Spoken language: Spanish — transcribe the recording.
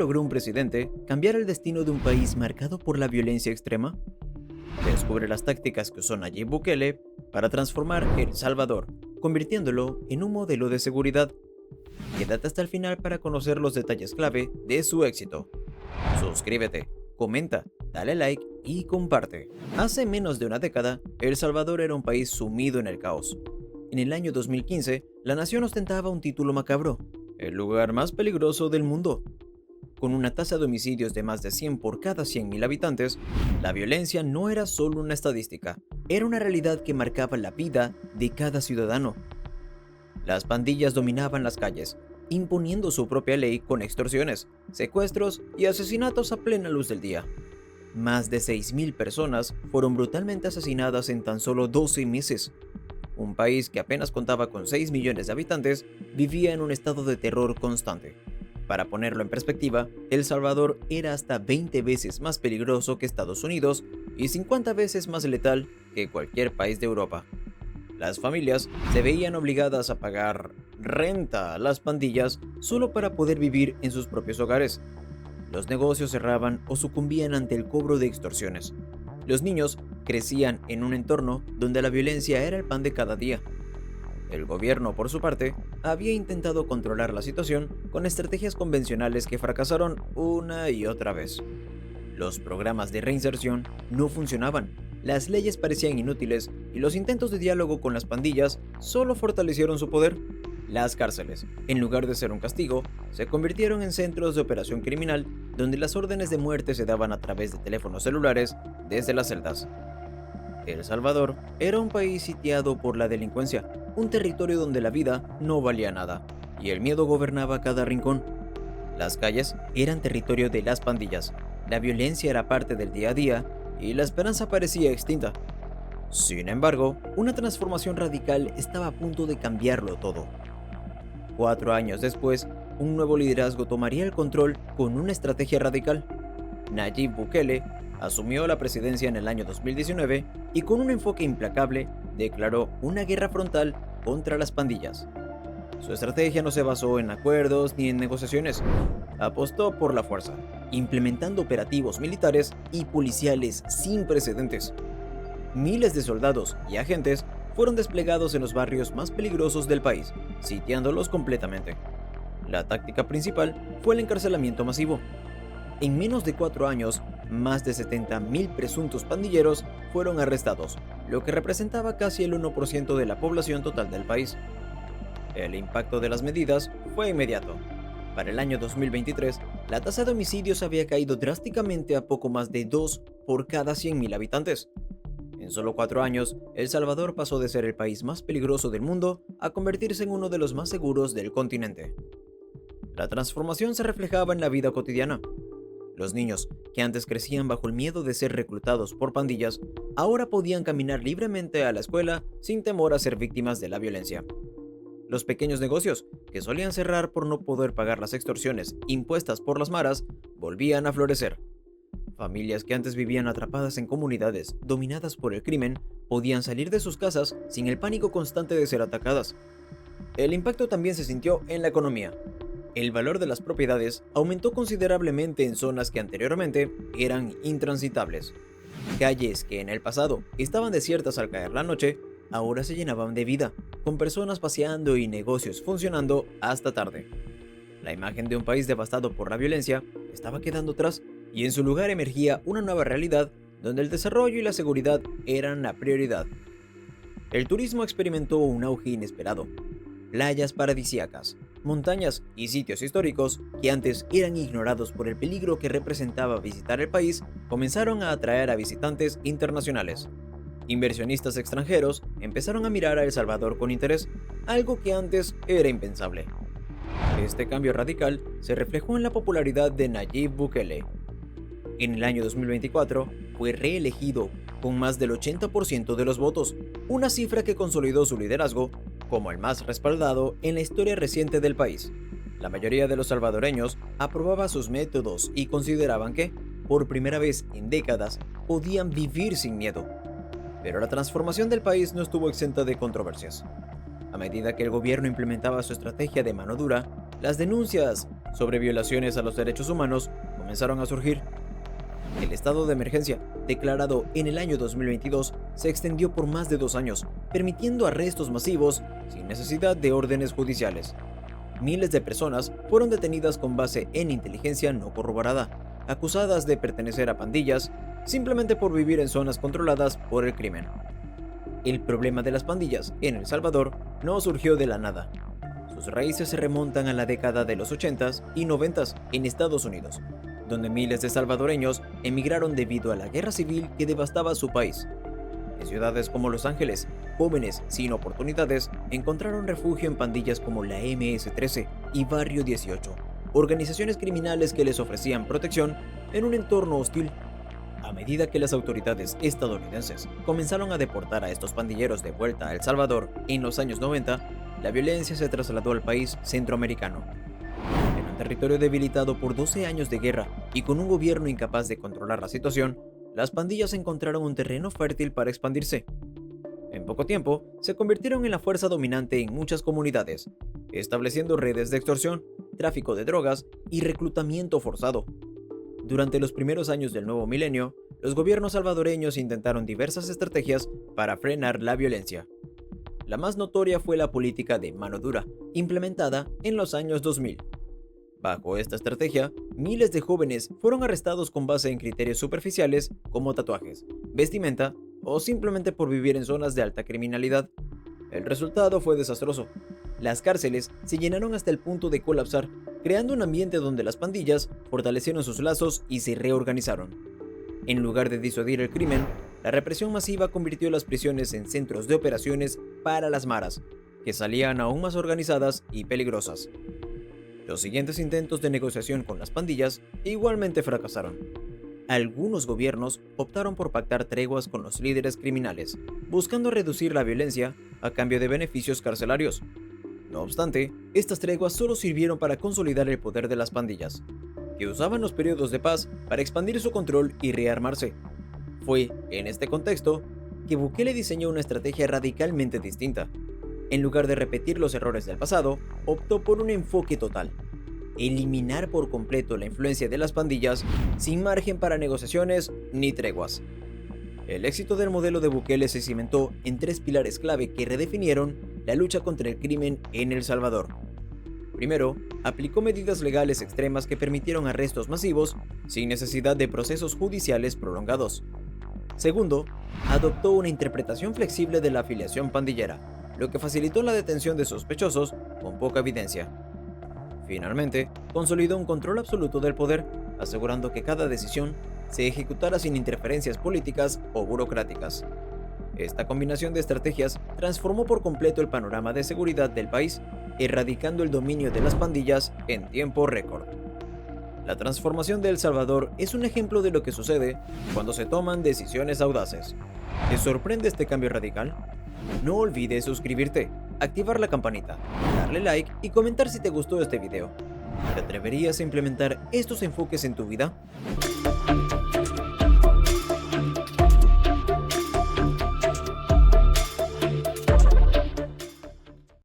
logró un presidente cambiar el destino de un país marcado por la violencia extrema? Descubre las tácticas que usó Nayib Bukele para transformar El Salvador, convirtiéndolo en un modelo de seguridad. Quédate hasta el final para conocer los detalles clave de su éxito. Suscríbete, comenta, dale like y comparte. Hace menos de una década, El Salvador era un país sumido en el caos. En el año 2015, la nación ostentaba un título macabro: el lugar más peligroso del mundo. Con una tasa de homicidios de más de 100 por cada 100.000 habitantes, la violencia no era solo una estadística, era una realidad que marcaba la vida de cada ciudadano. Las pandillas dominaban las calles, imponiendo su propia ley con extorsiones, secuestros y asesinatos a plena luz del día. Más de 6.000 personas fueron brutalmente asesinadas en tan solo 12 meses. Un país que apenas contaba con 6 millones de habitantes vivía en un estado de terror constante. Para ponerlo en perspectiva, El Salvador era hasta 20 veces más peligroso que Estados Unidos y 50 veces más letal que cualquier país de Europa. Las familias se veían obligadas a pagar renta a las pandillas solo para poder vivir en sus propios hogares. Los negocios cerraban o sucumbían ante el cobro de extorsiones. Los niños crecían en un entorno donde la violencia era el pan de cada día. El gobierno, por su parte, había intentado controlar la situación con estrategias convencionales que fracasaron una y otra vez. Los programas de reinserción no funcionaban, las leyes parecían inútiles y los intentos de diálogo con las pandillas solo fortalecieron su poder. Las cárceles, en lugar de ser un castigo, se convirtieron en centros de operación criminal donde las órdenes de muerte se daban a través de teléfonos celulares desde las celdas. El Salvador era un país sitiado por la delincuencia, un territorio donde la vida no valía nada, y el miedo gobernaba cada rincón. Las calles eran territorio de las pandillas, la violencia era parte del día a día, y la esperanza parecía extinta. Sin embargo, una transformación radical estaba a punto de cambiarlo todo. 4 años después, un nuevo liderazgo tomaría el control con una estrategia radical. Nayib Bukele asumió la presidencia en el año 2019 y con un enfoque implacable declaró una guerra frontal contra las pandillas. Su estrategia no se basó en acuerdos ni en negociaciones. Apostó por la fuerza, implementando operativos militares y policiales sin precedentes. Miles de soldados y agentes fueron desplegados en los barrios más peligrosos del país, sitiándolos completamente. La táctica principal fue el encarcelamiento masivo. En menos de 4 años, más de 70.000 presuntos pandilleros fueron arrestados, lo que representaba casi el 1% de la población total del país. El impacto de las medidas fue inmediato. Para el año 2023, la tasa de homicidios había caído drásticamente a poco más de 2 por cada 100.000 habitantes. En solo 4 años, El Salvador pasó de ser el país más peligroso del mundo a convertirse en uno de los más seguros del continente. La transformación se reflejaba en la vida cotidiana. Los niños, que antes crecían bajo el miedo de ser reclutados por pandillas, ahora podían caminar libremente a la escuela sin temor a ser víctimas de la violencia. Los pequeños negocios, que solían cerrar por no poder pagar las extorsiones impuestas por las maras, volvían a florecer. Familias que antes vivían atrapadas en comunidades dominadas por el crimen podían salir de sus casas sin el pánico constante de ser atacadas. El impacto también se sintió en la economía. El valor de las propiedades aumentó considerablemente en zonas que anteriormente eran intransitables. Calles que en el pasado estaban desiertas al caer la noche, ahora se llenaban de vida, con personas paseando y negocios funcionando hasta tarde. La imagen de un país devastado por la violencia estaba quedando atrás y en su lugar emergía una nueva realidad donde el desarrollo y la seguridad eran la prioridad. El turismo experimentó un auge inesperado. Playas paradisíacas, montañas y sitios históricos que antes eran ignorados por el peligro que representaba visitar el país comenzaron a atraer a visitantes internacionales. Inversionistas extranjeros empezaron a mirar a El Salvador con interés, algo que antes era impensable. Este cambio radical se reflejó en la popularidad de Nayib Bukele. En el año 2024 fue reelegido con más del 80% de los votos, una cifra que consolidó su liderazgo como el más respaldado en la historia reciente del país. La mayoría de los salvadoreños aprobaba sus métodos y consideraban que, por primera vez en décadas, podían vivir sin miedo. Pero la transformación del país no estuvo exenta de controversias. A medida que el gobierno implementaba su estrategia de mano dura, las denuncias sobre violaciones a los derechos humanos comenzaron a surgir. El estado de emergencia, declarado en el año 2022, se extendió por más de 2 años, permitiendo arrestos masivos sin necesidad de órdenes judiciales. Miles de personas fueron detenidas con base en inteligencia no corroborada, acusadas de pertenecer a pandillas, simplemente por vivir en zonas controladas por el crimen. El problema de las pandillas en El Salvador no surgió de la nada. Sus raíces se remontan a la década de los 80s y 90s en Estados Unidos, donde miles de salvadoreños emigraron debido a la guerra civil que devastaba su país. En ciudades como Los Ángeles, jóvenes sin oportunidades encontraron refugio en pandillas como la MS-13 y Barrio 18, organizaciones criminales que les ofrecían protección en un entorno hostil. A medida que las autoridades estadounidenses comenzaron a deportar a estos pandilleros de vuelta a El Salvador en los años 90, la violencia se trasladó al país centroamericano. En un territorio debilitado por 12 años de guerra y con un gobierno incapaz de controlar la situación, las pandillas encontraron un terreno fértil para expandirse. En poco tiempo, se convirtieron en la fuerza dominante en muchas comunidades, estableciendo redes de extorsión, tráfico de drogas y reclutamiento forzado. Durante los primeros años del nuevo milenio, los gobiernos salvadoreños intentaron diversas estrategias para frenar la violencia. La más notoria fue la política de mano dura, implementada en los años 2000. Bajo esta estrategia, miles de jóvenes fueron arrestados con base en criterios superficiales como tatuajes, vestimenta o simplemente por vivir en zonas de alta criminalidad. El resultado fue desastroso. Las cárceles se llenaron hasta el punto de colapsar, creando un ambiente donde las pandillas fortalecieron sus lazos y se reorganizaron. En lugar de disuadir el crimen, la represión masiva convirtió las prisiones en centros de operaciones para las maras, que salían aún más organizadas y peligrosas. Los siguientes intentos de negociación con las pandillas igualmente fracasaron. Algunos gobiernos optaron por pactar treguas con los líderes criminales, buscando reducir la violencia a cambio de beneficios carcelarios. No obstante, estas treguas solo sirvieron para consolidar el poder de las pandillas, que usaban los periodos de paz para expandir su control y rearmarse. Fue, en este contexto, que Bukele diseñó una estrategia radicalmente distinta. En lugar de repetir los errores del pasado, optó por un enfoque total: eliminar por completo la influencia de las pandillas sin margen para negociaciones ni treguas. El éxito del modelo de Bukele se cimentó en 3 pilares clave que redefinieron la lucha contra el crimen en El Salvador. Primero, aplicó medidas legales extremas que permitieron arrestos masivos sin necesidad de procesos judiciales prolongados. Segundo, adoptó una interpretación flexible de la afiliación pandillera, lo que facilitó la detención de sospechosos con poca evidencia. Finalmente, consolidó un control absoluto del poder, asegurando que cada decisión se ejecutara sin interferencias políticas o burocráticas. Esta combinación de estrategias transformó por completo el panorama de seguridad del país, erradicando el dominio de las pandillas en tiempo récord. La transformación de El Salvador es un ejemplo de lo que sucede cuando se toman decisiones audaces. ¿Te sorprende este cambio radical? No olvides suscribirte, activar la campanita, darle like y comentar si te gustó este video. ¿Te atreverías a implementar estos enfoques en tu vida?